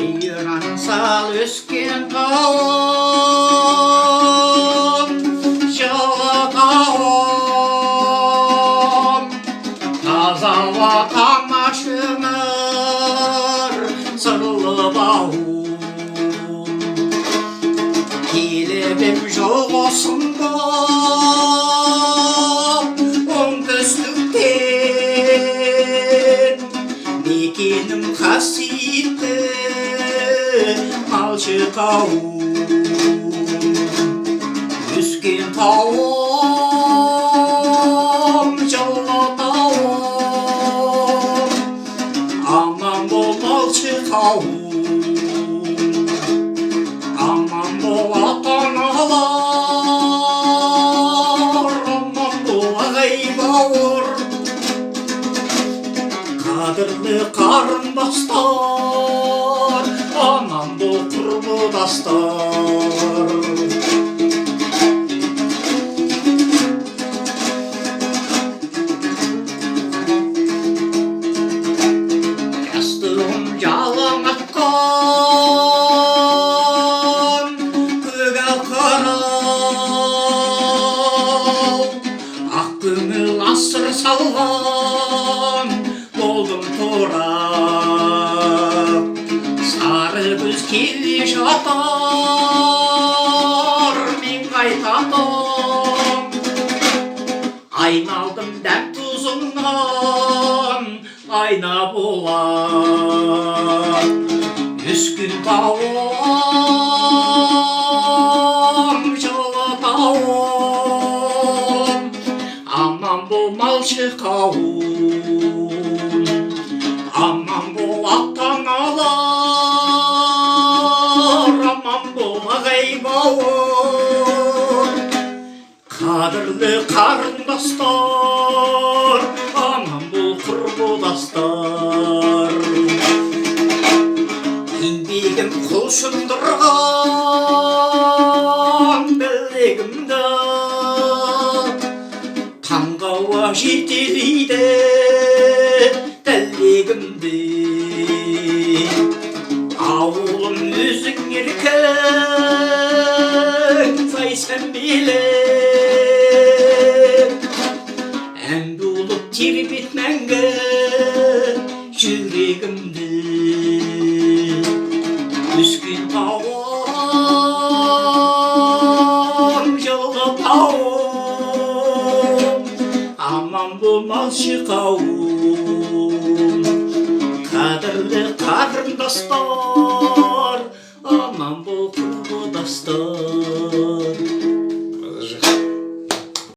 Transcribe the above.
Ayıran sal ösken tağım, жылы тауым, таза ватанаш өмір, сырлы бауым. Келебем жол осында, оңтүстіктен, мекенім қасиетті Малшықауым. Өскен тауым, жылы тауым, аман бол Малшықауым. Аман бол ата-аналар, аман бол ағай бауыр, қадірлі қарындастар, аман бол құрбыластар. Жастығым жалаң атқан көк алқарау, ақ көңіл асыр салған болдым торап. Сары күз келе жатар, мен қайтамын. Айналдым дәп тұзыңнан, айна болар. Өскен тауым, жылы тауым, аман бол Малшықауым. Аман бол ата-аналар, аман бол ағай бауыр, қадірлі қарындастар, аман бол құрбыластар. Еңбегім құлшындырған білегімді, таңға ауа жетелейді тілегімді. Ауылым өзің еркін, сайсам белі, ән болып тербет мәңгі жүрегімді. Өскен тауым, жылы тауым, аман бол Малшықауым. Қадірлі қарындастар, аман бол құрбыластар.